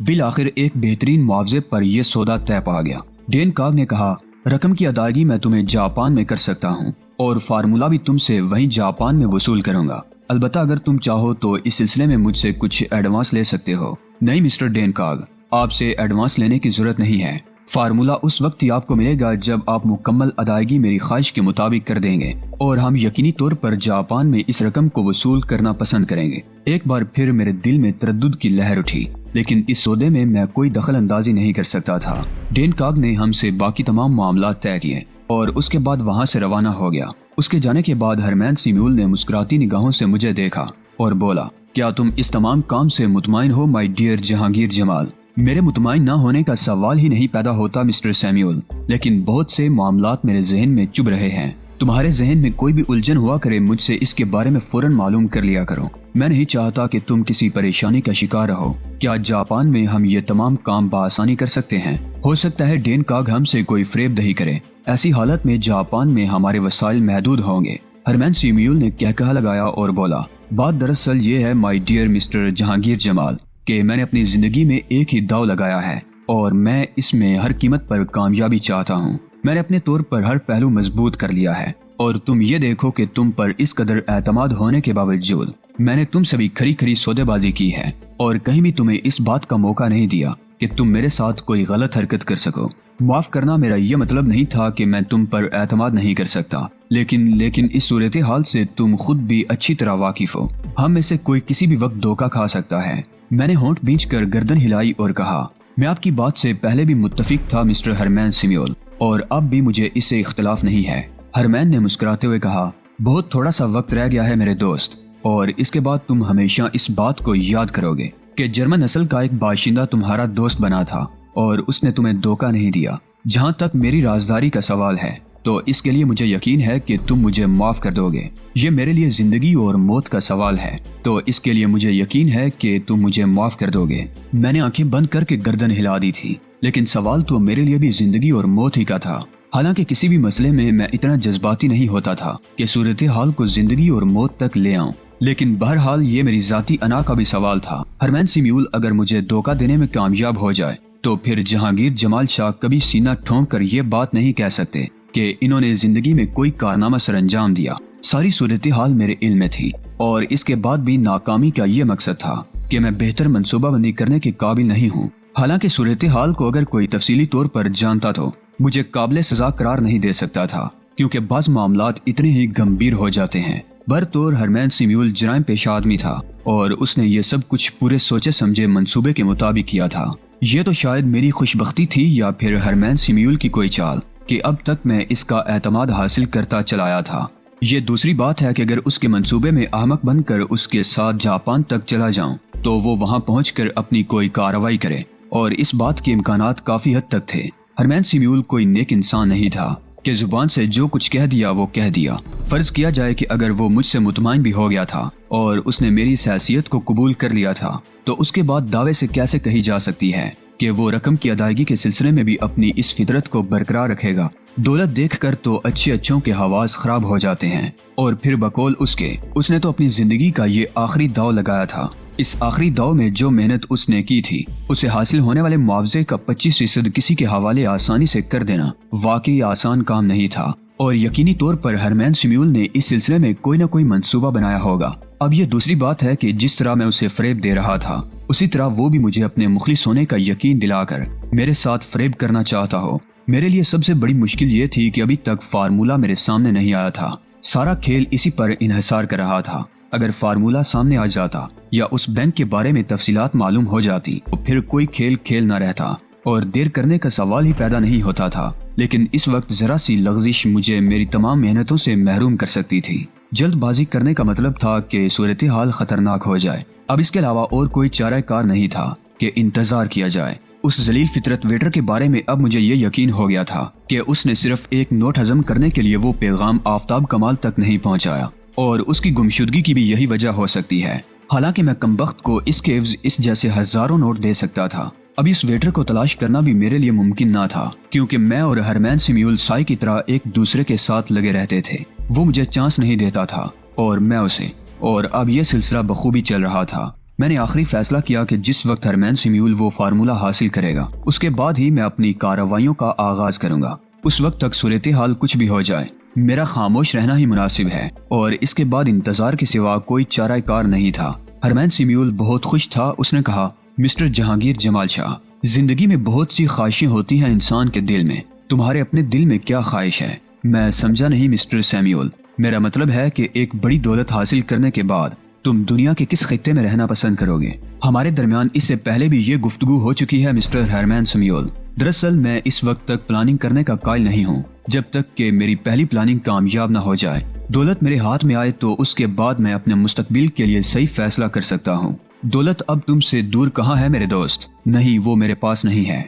بالآخر ایک بہترین معاوضے پر یہ سودا طے پا گیا۔ ڈین کاگ نے کہا، رقم کی ادائیگی میں تمہیں جاپان میں کر سکتا ہوں اور فارمولہ بھی تم سے وہیں جاپان میں وصول کروں گا۔ البتہ اگر تم چاہو تو اس سلسلے میں مجھ سے کچھ ایڈوانس لے سکتے ہو۔ نہیں مسٹر ڈین کاگ، آپ سے ایڈوانس لینے کی ضرورت نہیں ہے۔ فارمولہ اس وقت ہی آپ کو ملے گا جب آپ مکمل ادائیگی میری خواہش کے مطابق کر دیں گے، اور ہم یقینی طور پر جاپان میں اس رقم کو وصول کرنا پسند کریں گے۔ ایک بار پھر میرے دل میں تردد کی لہر اٹھی، لیکن اس سودے میں میں کوئی دخل اندازی نہیں کر سکتا تھا۔ ڈین کاگ نے ہم سے باقی تمام معاملات طے کیے اور اس کے بعد وہاں سے روانہ ہو گیا۔ اس کے جانے کے بعد ہرمین سیمیول نے مسکراتی نگاہوں سے مجھے دیکھا اور بولا، کیا تم اس تمام کام سے مطمئن ہو مائی ڈیئر جہانگیر جمال؟ میرے مطمئن نہ ہونے کا سوال ہی نہیں پیدا ہوتا مسٹر سیمیول، لیکن بہت سے معاملات میرے ذہن میں چبھ رہے ہیں۔ تمہارے ذہن میں کوئی بھی الجھن ہوا کرے، مجھ سے اس کے بارے میں فوراً معلوم کر لیا کرو۔ میں نہیں چاہتا کہ تم کسی پریشانی کا شکار رہو۔ کیا جاپان میں ہم یہ تمام کام بآسانی کر سکتے ہیں؟ ہو سکتا ہے ڈین کاگ ہم سے کوئی فریب دہی کرے۔ ایسی حالت میں جاپان میں ہمارے وسائل محدود ہوں گے۔ ہرمین سیمیول نے کہا لگایا اور بولا، بات دراصل یہ ہے مائی ڈیئر مسٹر جہانگیر جمال کہ میں نے اپنی زندگی میں ایک ہی داؤ لگایا ہے اور میں اس میں ہر قیمت پر کامیابی چاہتا ہوں۔ میں نے اپنے طور پر ہر پہلو مضبوط کر لیا ہے اور تم یہ دیکھو کہ تم پر اس قدر اعتماد ہونے کے باوجود میں نے تم سے بھی کھری سودے بازی کی ہے اور کہیں بھی تمہیں اس بات کا موقع نہیں دیا کہ تم میرے ساتھ کوئی غلط حرکت کر سکو۔ معاف کرنا، میرا یہ مطلب نہیں تھا کہ میں تم پر اعتماد نہیں کر سکتا، لیکن اس صورتحال سے تم خود بھی اچھی طرح واقف ہو۔ ہم میں سے کوئی کسی بھی وقت دھوکہ کھا سکتا ہے۔ میں نے ہونٹ بھینچ کر گردن ہلائی اور کہا، میں آپ کی بات سے پہلے بھی متفق تھا مسٹر ہرمین سیمیول، اور اب بھی مجھے اس سے اختلاف نہیں ہے۔ ہرمین نے مسکراتے ہوئے کہا، بہت تھوڑا سا وقت رہ گیا ہے میرے دوست، اور اس کے بعد تم ہمیشہ اس بات کو یاد کرو گے کہ جرمن نسل کا ایک باشندہ تمہارا دوست بنا تھا اور اس نے تمہیں دھوکہ نہیں دیا۔ جہاں تک میری رازداری کا سوال ہے تو اس کے لیے مجھے یقین ہے کہ تم مجھے معاف کر دو گے۔ یہ میرے لیے زندگی اور موت کا سوال ہے تو اس کے لیے مجھے یقین ہے کہ تم مجھے معاف کر دو گے۔ میں نے آنکھیں بند کر کے گردن ہلا دی تھی، لیکن سوال تو میرے لیے بھی زندگی اور موت ہی کا تھا۔ حالانکہ کسی بھی مسئلے میں اتنا جذباتی نہیں ہوتا تھا کہ صورتحال کو زندگی اور موت تک لے آؤں، لیکن بہرحال یہ میری ذاتی انا کا بھی سوال تھا۔ ہرمین سیمیول اگر مجھے دھوکہ دینے میں کامیاب ہو جائے تو پھر جہانگیر جمال شاہ کبھی سینہ ٹھونک کر یہ بات نہیں کہہ سکتے کہ انہوں نے زندگی میں کوئی کارنامہ سر انجام دیا۔ ساری صورتحال میرے علم میں تھی، اور اس کے بعد بھی ناکامی کا یہ مقصد تھا کہ میں بہتر منصوبہ بندی کرنے کے قابل نہیں ہوں۔ حالانکہ صورتحال کو اگر کوئی تفصیلی طور پر جانتا تو مجھے قابل سزا قرار نہیں دے سکتا تھا، کیونکہ بعض معاملات اتنے ہی گمبھیر ہو جاتے ہیں۔ برطور ہرمین سیمیول جرائم پیش آدمی تھا اور اس نے یہ سب کچھ پورے سوچے سمجھے منصوبے کے مطابق کیا تھا۔ یہ تو شاید میری خوش بختی تھی یا پھر ہرمین سیمیول کی کوئی چال کہ اب تک میں اس کا اعتماد حاصل کرتا چلایا تھا۔ یہ دوسری بات ہے کہ اگر اس کے منصوبے میں احمق بن کر اس کے ساتھ جاپان تک چلا جاؤں تو وہ وہاں پہنچ کر اپنی کوئی کارروائی کرے، اور اس بات کے امکانات کافی حد تک تھے۔ ہرمین سیمیول کوئی نیک انسان نہیں تھا کہ زبان سے جو کچھ کہہ دیا وہ کہہ دیا۔ فرض کیا جائے کہ اگر وہ مجھ سے مطمئن بھی ہو گیا تھا اور اس نے میری اس حیثیت کو قبول کر لیا تھا تو اس کے بعد دعوے سے کیسے کہی جا سکتی ہے کہ وہ رقم کی ادائیگی کے سلسلے میں بھی اپنی اس فطرت کو برقرار رکھے گا۔ دولت دیکھ کر تو اچھوں کے حواس خراب ہو جاتے ہیں، اور پھر بقول اس نے تو اپنی زندگی کا یہ آخری داؤ لگایا تھا۔ اس آخری داؤ میں جو محنت اس نے کی تھی اسے حاصل ہونے والے معاوضے کا 25% کسی کے حوالے آسانی سے کر دینا واقعی آسان کام نہیں تھا، اور یقینی طور پر ہرمین سیمیول نے اس سلسلے میں کوئی نہ کوئی منصوبہ بنایا ہوگا۔ اب یہ دوسری بات ہے کہ جس طرح میں اسے فریب دے رہا تھا اسی طرح وہ بھی مجھے اپنے مخلص ہونے کا یقین دلا کر میرے ساتھ فریب کرنا چاہتا ہو۔ میرے لیے سب سے بڑی مشکل یہ تھی کہ ابھی تک فارمولہ میرے سامنے نہیں آیا تھا۔ سارا کھیل اسی پر انحصار کر رہا تھا۔ اگر فارمولہ سامنے آ جاتا یا اس بینک کے بارے میں تفصیلات معلوم ہو جاتی تو پھر کوئی کھیل نہ رہتا اور دیر کرنے کا سوال ہی پیدا نہیں ہوتا تھا، لیکن اس وقت ذرا سی لغزش مجھے میری تمام محنتوں سے محروم کر سکتی تھی۔ جلد بازی کرنے کا مطلب تھا کہ صورتحال خطرناک ہو جائے۔ اب اس کے علاوہ اور کوئی چارہ کار نہیں تھا کہ انتظار کیا جائے۔ اس ذلیل فطرت ویٹر کے بارے میں اب مجھے یہ یقین ہو گیا تھا کہ اس نے صرف ایک نوٹ ہضم کرنے کے لیے وہ پیغام آفتاب کمال تک نہیں پہنچایا، اور اس کی گمشدگی کی بھی یہی وجہ ہو سکتی ہے۔ حالانکہ میں کمبخت کو اس کے عوض اس جیسے ہزاروں نوٹ دے سکتا تھا، اب اس ویٹر کو تلاش کرنا بھی میرے لیے ممکن نہ تھا، کیونکہ میں اور ہرمین سیمیول سائے کی طرح ایک دوسرے کے ساتھ لگے رہتے تھے۔ وہ مجھے چانس نہیں دیتا تھا اور میں اسے، اور اب یہ سلسلہ بخوبی چل رہا تھا۔ میں نے آخری فیصلہ کیا کہ جس وقت ہرمین سیمیول وہ فارمولہ حاصل کرے گا اس کے بعد ہی میں اپنی کارروائیوں کا آغاز کروں گا۔ اس وقت تک صورتحال کچھ بھی ہو جائے میرا خاموش رہنا ہی مناسب ہے، اور اس کے بعد انتظار کے سوا کوئی چارہ کار نہیں تھا۔ ہرمین سیمیول بہت خوش تھا۔ اس نے کہا، مسٹر جہانگیر جمال شاہ، زندگی میں بہت سی خواہشیں ہوتی ہیں انسان کے دل میں، تمہارے اپنے دل میں کیا خواہش ہے؟ میں سمجھا نہیں مسٹر سیمیول، میرا مطلب ہے کہ ایک بڑی دولت حاصل کرنے کے بعد تم دنیا کے کس خطے میں رہنا پسند کرو گے؟ ہمارے درمیان اس سے پہلے بھی یہ گفتگو ہو چکی ہے مسٹر ہرمین سیمیول۔ دراصل میں اس وقت تک پلاننگ کرنے کا قائل نہیں ہوں جب تک کہ میری پہلی پلاننگ کامیاب نہ ہو جائے۔ دولت میرے ہاتھ میں آئے تو اس کے بعد میں اپنے مستقبل کے لیے صحیح فیصلہ کر سکتا ہوں۔ دولت اب تم سے دور کہاں ہے میرے دوست؟ نہیں، وہ میرے پاس نہیں ہے۔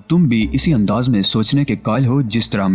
تم بھی اسی انداز میں سوچنے کے قائل ہو جس طرح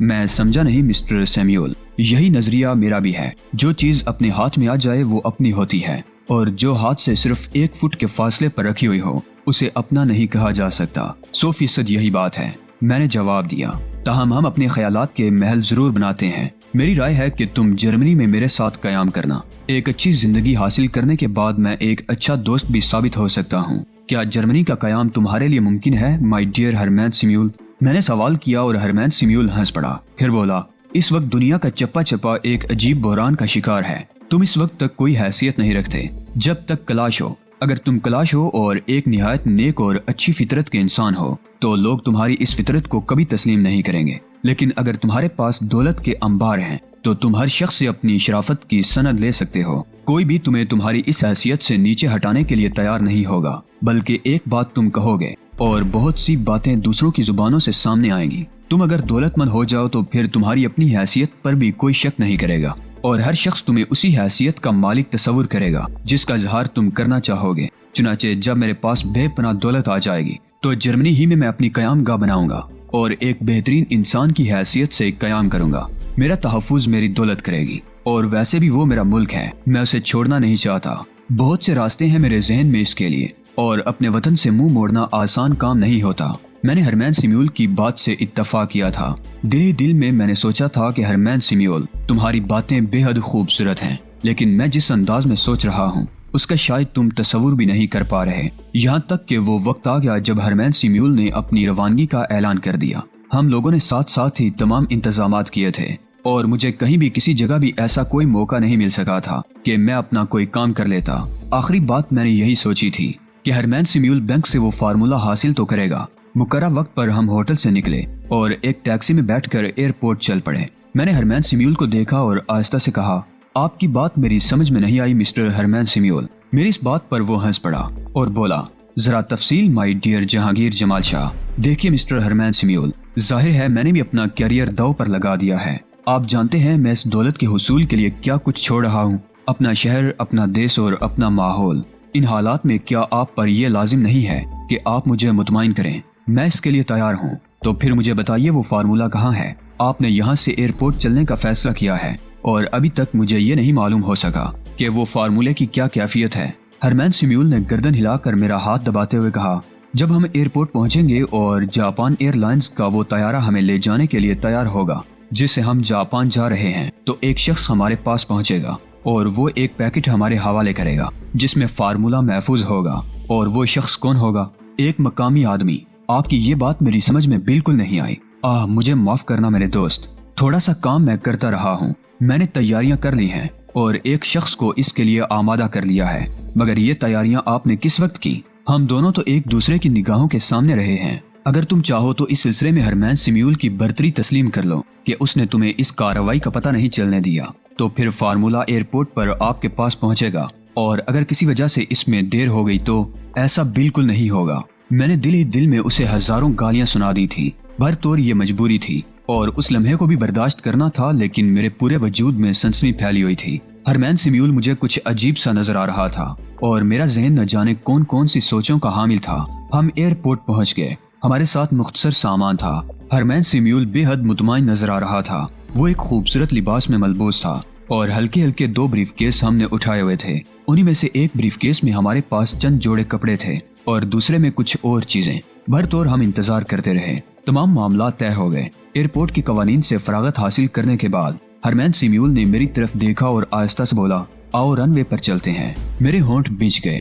میں سمجھا نہیں مسٹر سیمیول، یہی نظریہ میرا بھی ہے۔ جو چیز اپنے ہاتھ میں آ جائے وہ اپنی ہوتی ہے، اور جو ہاتھ سے صرف 1 فٹ کے فاصلے پر رکھی ہوئی ہو اسے اپنا نہیں کہا جا سکتا۔ 100% یہی بات ہے، میں نے جواب دیا۔ تاہم ہم اپنے خیالات کے محل ضرور بناتے ہیں۔ میری رائے ہے کہ تم جرمنی میں میرے ساتھ قیام کرنا۔ ایک اچھی زندگی حاصل کرنے کے بعد میں ایک اچھا دوست بھی ثابت ہو سکتا ہوں۔ کیا جرمنی کا قیام تمہارے لیے ممکن ہے مائی ڈیئر ہرمین سیمیول؟ میں نے سوال کیا اور ہرمین سیمیول ہنس پڑا، پھر بولا، اس وقت دنیا کا چپا چپا ایک عجیب بحران کا شکار ہے۔ تم اس وقت تک کوئی حیثیت نہیں رکھتے جب تک کلاش ہو۔ اگر تم کلاش ہو اور ایک نہایت نیک اور اچھی فطرت کے انسان ہو تو لوگ تمہاری اس فطرت کو کبھی تسلیم نہیں کریں گے، لیکن اگر تمہارے پاس دولت کے انبار ہیں تو تم ہر شخص سے اپنی شرافت کی سند لے سکتے ہو۔ کوئی بھی تمہیں تمہاری اس حیثیت سے نیچے ہٹانے کے لیے تیار نہیں ہوگا، بلکہ ایک بات تم کہو گے اور بہت سی باتیں دوسروں کی زبانوں سے سامنے آئیں گی۔ تم اگر دولت مند ہو جاؤ تو پھر تمہاری اپنی حیثیت پر بھی کوئی شک نہیں کرے گا، اور ہر شخص تمہیں اسی حیثیت کا مالک تصور کرے گا جس کا اظہار تم کرنا چاہو گے۔ چنانچہ جب میرے پاس بے پناہ دولت آ جائے گی تو جرمنی ہی میں اپنی قیام گاہ بناؤں گا اور ایک بہترین انسان کی حیثیت سے قیام کروں گا۔ میرا تحفظ میری دولت کرے گی، اور ویسے بھی وہ میرا ملک ہے، میں اسے چھوڑنا نہیں چاہتا۔ بہت سے راستے ہیں میرے ذہن میں اس کے لیے، اور اپنے وطن سے منہ موڑنا آسان کام نہیں ہوتا۔ میں نے ہرمین سیمیول کی بات سے اتفاق کیا تھا۔ دل میں نے سوچا تھا کہ ہرمین سیمیول، تمہاری باتیں بے حد خوبصورت ہیں، لیکن میں جس انداز میں سوچ رہا ہوں اس کا شاید تم تصور بھی نہیں کر پا رہے۔ یہاں تک کہ وہ وقت آ گیا جب ہرمین سیمیول نے اپنی روانگی کا اعلان کر دیا۔ ہم لوگوں نے ساتھ ہی تمام انتظامات کیے تھے، اور مجھے کہیں بھی کسی جگہ بھی ایسا کوئی موقع نہیں مل سکا تھا کہ میں اپنا کوئی کام کر لیتا۔ آخری بات میں نے یہی سوچی تھی کہ ہرمین سیمیول بینک سے وہ فارمولہ حاصل تو کرے گا۔ مقررہ وقت پر ہم ہوٹل سے نکلے اور ایک ٹیکسی میں بیٹھ کر ایئرپورٹ چل پڑے۔ میں نے ہرمین سیمیول کو دیکھا اور آہستہ سے کہا، آپ کی بات میری سمجھ میں نہیں آئی مسٹر ہرمین سیمیول۔ میری اس بات پر وہ ہنس پڑا اور بولا، ذرا تفصیل مائی ڈیئر جہانگیر جمال شاہ۔ دیکھیے مسٹر ہرمین سیمیول، ظاہر ہے میں نے بھی اپنا کیریئر داؤ پر لگا دیا ہے۔ آپ جانتے ہیں میں اس دولت کے حصول کے لیے کیا کچھ چھوڑ رہا ہوں، اپنا شہر، اپنا دیس اور اپنا ماحول۔ ان حالات میں کیا آپ پر یہ لازم نہیں ہے کہ آپ مجھے مطمئن کریں؟ میں اس کے لیے تیار ہوں۔ تو پھر مجھے بتائیے وہ فارمولہ کہاں ہے؟ آپ نے یہاں سے ایئرپورٹ چلنے کا فیصلہ کیا ہے، اور ابھی تک مجھے یہ نہیں معلوم ہو سکا کہ وہ فارمولے کی کیا کیفیت ہے۔ ہرمین سیمیول نے گردن ہلا کر میرا ہاتھ دباتے ہوئے کہا، جب ہم ایئرپورٹ پہنچیں گے اور جاپان ایئر لائنز کا وہ طیارہ ہمیں لے جانے کے لیے تیار ہوگا جس سے ہم جاپان جا رہے ہیں، تو ایک شخص ہمارے پاس پہنچے گا اور وہ ایک پیکٹ ہمارے حوالے کرے گا جس میں فارمولہ محفوظ ہوگا۔ اور وہ شخص کون ہوگا؟ ایک مقامی آدمی۔ آپ کی یہ بات میری سمجھ میں بالکل نہیں آئی۔ مجھے معاف کرنا میرے دوست، تھوڑا سا کام میں کرتا رہا ہوں۔ میں نے تیاریاں کر لی ہیں اور ایک شخص کو اس کے لیے آمادہ کر لیا ہے، مگر یہ تیاریاں آپ نے کس وقت کی؟ ہم دونوں تو ایک دوسرے کی نگاہوں کے سامنے رہے ہیں۔ اگر تم چاہو تو اس سلسلے میں ہرمین سیمیول کی برتری تسلیم کر لو کہ اس نے تمہیں اس کارروائی کا پتہ نہیں چلنے دیا، تو پھر فارمولہ ایئرپورٹ پر آپ کے پاس پہنچے گا، اور اگر کسی وجہ سے اس میں دیر ہو گئی تو ایسا بالکل نہیں ہوگا۔ میں نے دل ہی دل میں اسے ہزاروں گالیاں سنا دی تھی، بھرطور یہ مجبوری تھی اور اس لمحے کو بھی برداشت کرنا تھا، لیکن میرے پورے وجود میں سنسنی پھیلی ہوئی تھی۔ ہرمین سیمیول مجھے کچھ عجیب سا نظر آ رہا تھا اور میرا ذہن نہ جانے کون کون سی سوچوں کا حامل تھا۔ ہم ایئرپورٹ پہنچ گئے، ہمارے ساتھ مختصر سامان تھا۔ ہرمین سیمیول بے حد مطمئن نظر آ رہا تھا۔ وہ ایک خوبصورت لباس میں ملبوس تھا اور ہلکے ہلکے 2 بریف کیس ہم نے اٹھائے ہوئے تھے۔ انہی میں سے ایک بریف کیس میں ہمارے پاس چند جوڑے کپڑے تھے اور دوسرے میں کچھ اور چیزیں۔ بھرطور ہم انتظار کرتے رہے۔ تمام معاملات طے ہو گئے۔ ایئرپورٹ کے قوانین سے فراغت حاصل کرنے کے بعد ہرمین سیمیول نے میری طرف دیکھا اور آہستہ سے بولا، آؤ رن وے پر چلتے ہیں۔ میرے ہونٹ بھیج گئے۔